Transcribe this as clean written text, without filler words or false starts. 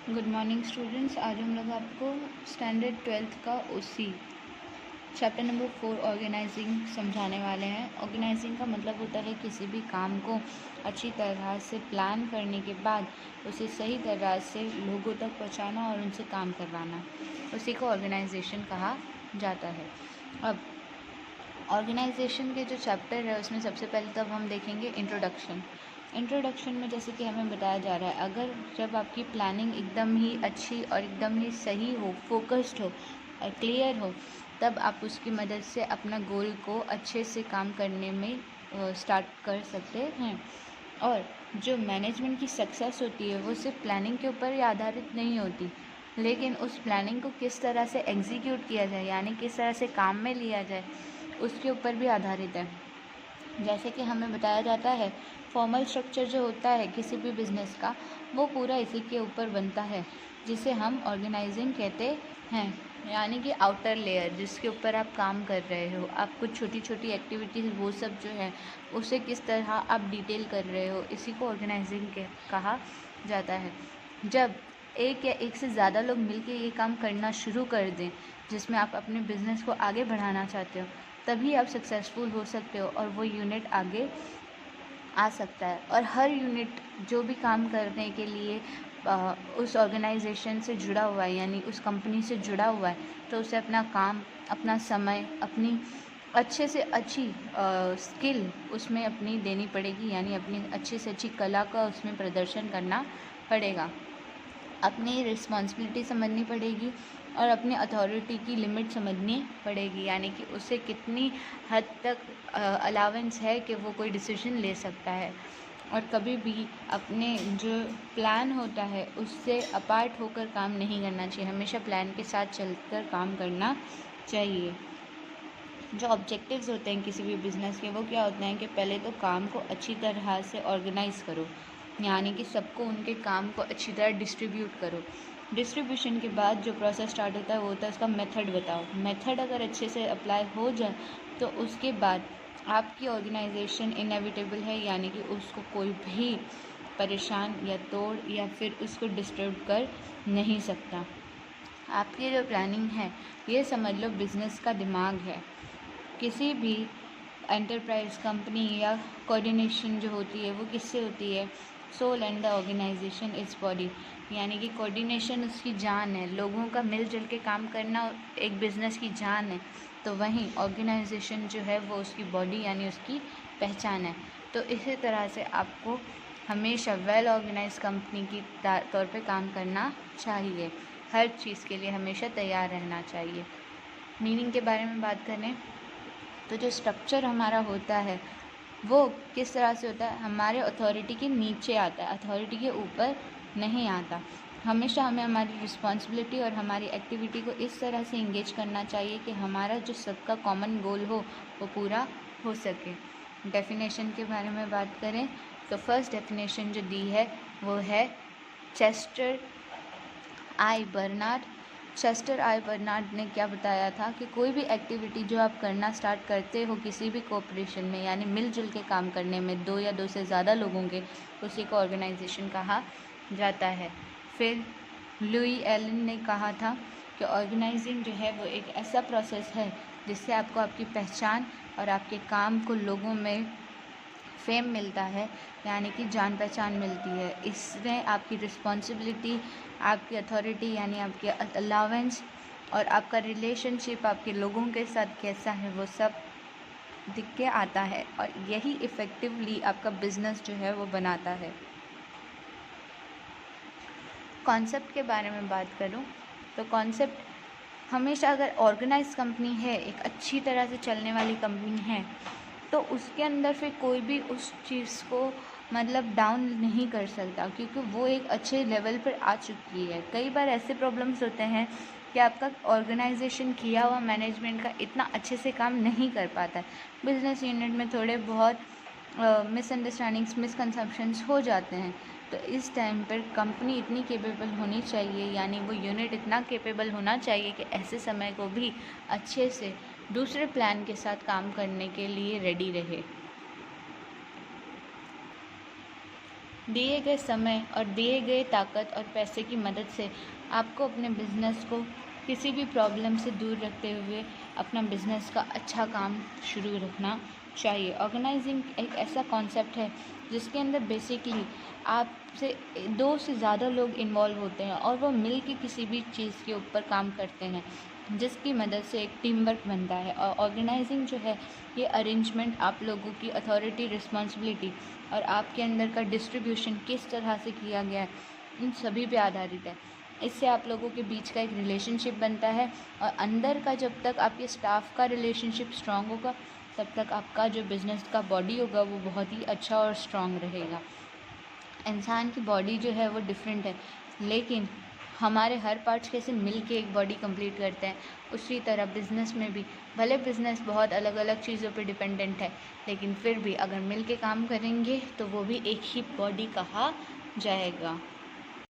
Good morning students. आज हम लोग आपको स्टैंडर्ड 12th का ओसी चैप्टर नंबर 4 ऑर्गेनाइजिंग समझाने वाले हैं। ऑर्गेनाइजिंग का मतलब होता है किसी भी काम को अच्छी तरह से प्लान करने के बाद उसे सही तरह से लोगों तक पहुंचाना और उनसे काम करवाना, उसी को ऑर्गेनाइजेशन कहा जाता है। अब ऑर्गेनाइजेशन के जो चैप्टर है उसमें सबसे पहले तो अब हम देखेंगे इंट्रोडक्शन में जैसे कि हमें बताया जा रहा है, अगर जब आपकी प्लानिंग एकदम ही अच्छी और एकदम ही सही हो, फोकस्ड हो और क्लियर हो, तब आप उसकी मदद से अपना गोल को अच्छे से काम करने में स्टार्ट कर सकते हैं। और जो मैनेजमेंट की सक्सेस होती है वो सिर्फ प्लानिंग के ऊपर ही आधारित नहीं होती, लेकिन उस प्लानिंग को किस तरह से एग्जीक्यूट किया जाए, यानी किस तरह से काम में लिया जाए, उसके ऊपर भी आधारित है। जैसे कि हमें बताया जाता है, फॉर्मल स्ट्रक्चर जो होता है किसी भी बिजनेस का, वो पूरा इसी के ऊपर बनता है, जिसे हम ऑर्गेनाइजिंग कहते हैं। यानी कि आउटर लेयर जिसके ऊपर आप काम कर रहे हो, आप कुछ छोटी छोटी एक्टिविटीज़ वो सब जो है उसे किस तरह आप डिटेल कर रहे हो, इसी को ऑर्गेनाइजिंग कहा जाता है। जब एक या एक से ज़्यादा लोग मिलकर ये काम करना शुरू कर दें जिसमें आप अपने बिजनेस को आगे बढ़ाना चाहते हो, तभी आप सक्सेसफुल हो सकते हो और वो यूनिट आगे आ सकता है। और हर यूनिट जो भी काम करने के लिए उस ऑर्गेनाइजेशन से जुड़ा हुआ है, यानी उस कंपनी से जुड़ा हुआ है, तो उसे अपना काम, अपना समय, अपनी अच्छे से अच्छी स्किल उसमें अपनी देनी पड़ेगी, यानी अपनी अच्छी से अच्छी कला का उसमें प्रदर्शन करना पड़ेगा। अपनी रिस्पॉन्सिबिलिटी समझनी पड़ेगी और अपनी अथॉरिटी की लिमिट समझनी पड़ेगी, यानी कि उसे कितनी हद तक अलावेंस है कि वो कोई डिसीजन ले सकता है। और कभी भी अपने जो प्लान होता है उससे अपार्ट होकर काम नहीं करना चाहिए, हमेशा प्लान के साथ चलकर काम करना चाहिए। जो ऑब्जेक्टिव्स होते हैं किसी भी बिज़नेस के, वो क्या होते हैं कि पहले तो काम को अच्छी तरह से ऑर्गेनाइज़ करो, यानी कि सबको उनके काम को अच्छी तरह डिस्ट्रीब्यूट करो। डिस्ट्रीब्यूशन के बाद जो प्रोसेस स्टार्ट होता है वो होता है उसका मेथड बताओ। मेथड अगर अच्छे से अप्लाई हो जाए तो उसके बाद आपकी ऑर्गेनाइजेशन इनएविटेबल है, यानी कि उसको कोई भी परेशान या तोड़ या फिर उसको डिस्टर्ब कर नहीं सकता। आपकी जो प्लानिंग है ये समझ लो बिज़नेस का दिमाग है। किसी भी एंटरप्राइज, कंपनी या कोऑर्डिनेशन जो होती है वो किससे होती है? Soul and the organization is body, यानी कि कोऑर्डिनेशन उसकी जान है, लोगों का मिलजुल के काम करना एक बिज़नेस की जान है। तो वहीं ऑर्गेनाइजेशन जो है वो उसकी बॉडी यानी उसकी पहचान है। तो इसी तरह से आपको हमेशा वेल ऑर्गेनाइज कंपनी की तौर पे काम करना चाहिए, हर चीज़ के लिए हमेशा तैयार रहना चाहिए। मीनिंग के बारे में बात करें तो जो स्ट्रक्चर हमारा होता है वो किस तरह से होता है? हमारे अथॉरिटी के नीचे आता है, अथॉरिटी के ऊपर नहीं आता। हमेशा हमें हमारी रिस्पॉन्सिबिलिटी और हमारी एक्टिविटी को इस तरह से इंगेज करना चाहिए कि हमारा जो सबका कॉमन गोल हो वो पूरा हो सके। डेफिनेशन के बारे में बात करें तो फर्स्ट डेफिनेशन जो दी है वो है चेस्टर आई बर्नार्ड ने क्या बताया था कि कोई भी एक्टिविटी जो आप करना स्टार्ट करते हो किसी भी कोऑपरेशन में, यानी मिलजुल के काम करने में, दो या दो से ज़्यादा लोगों के, उसी को ऑर्गेनाइजेशन कहा जाता है। फिर लुई एलन ने कहा था कि ऑर्गेनाइजिंग जो है वो एक ऐसा प्रोसेस है जिससे आपको आपकी पहचान और आपके काम को लोगों में फेम मिलता है, यानी कि जान पहचान मिलती है। इसमें आपकी रिस्पॉन्सिबिलिटी, आपकी अथॉरिटी यानी आपके अलावेंस और आपका रिलेशनशिप आपके लोगों के साथ कैसा है वो सब दिख के आता है, और यही इफ़ेक्टिवली आपका बिजनेस जो है वो बनाता है। कॉन्सेप्ट के बारे में बात करूं तो कॉन्सेप्ट हमेशा, अगर ऑर्गेनाइज कंपनी है, एक अच्छी तरह से चलने वाली कंपनी है, तो उसके अंदर फिर कोई भी उस चीज़ को मतलब डाउन नहीं कर सकता, क्योंकि वो एक अच्छे लेवल पर आ चुकी है। कई बार ऐसे प्रॉब्लम्स होते हैं कि आपका ऑर्गेनाइजेशन किया हुआ मैनेजमेंट का इतना अच्छे से काम नहीं कर पाता है, बिजनेस यूनिट में थोड़े बहुत मिसअंडरस्टैंडिंग्स, मिसकंसेप्शंस हो जाते हैं। तो इस टाइम पर कंपनी इतनी कैपेबल होनी चाहिए, यानी वो यूनिट इतना कैपेबल होना चाहिए कि ऐसे समय को भी अच्छे से दूसरे प्लान के साथ काम करने के लिए रेडी रहे। दिए गए समय और दिए गए ताकत और पैसे की मदद से आपको अपने बिजनेस को किसी भी प्रॉब्लम से दूर रखते हुए अपना बिजनेस का अच्छा काम शुरू रखना चाहिए। ऑर्गेनाइजिंग एक ऐसा कॉन्सेप्ट है जिसके अंदर बेसिकली आपसे 2 से ज़्यादा लोग इन्वॉल्व होते हैं और वो मिल के किसी भी चीज़ के ऊपर काम करते हैं, जिसकी मदद से एक टीम वर्क बनता है। और ऑर्गेनाइजिंग जो है ये अरेंजमेंट आप लोगों की अथॉरिटी, रिस्पॉन्सिबिलिटी और आपके अंदर का डिस्ट्रीब्यूशन किस तरह से किया गया है, इन सभी पे आधारित है। इससे आप लोगों के बीच का एक रिलेशनशिप बनता है और अंदर का जब तक आपके स्टाफ का रिलेशनशिप स्ट्रांग होगा तब तक आपका जो बिज़नेस का बॉडी होगा वो बहुत ही अच्छा और स्ट्रांग रहेगा। इंसान की बॉडी जो है वो डिफरेंट है, लेकिन हमारे हर पार्ट्स कैसे मिल के एक बॉडी कंप्लीट करते हैं, उसी तरह बिज़नेस में भी भले बिज़नेस बहुत अलग अलग चीज़ों पे डिपेंडेंट है, लेकिन फिर भी अगर मिल के काम करेंगे तो वो भी एक ही बॉडी कहा जाएगा।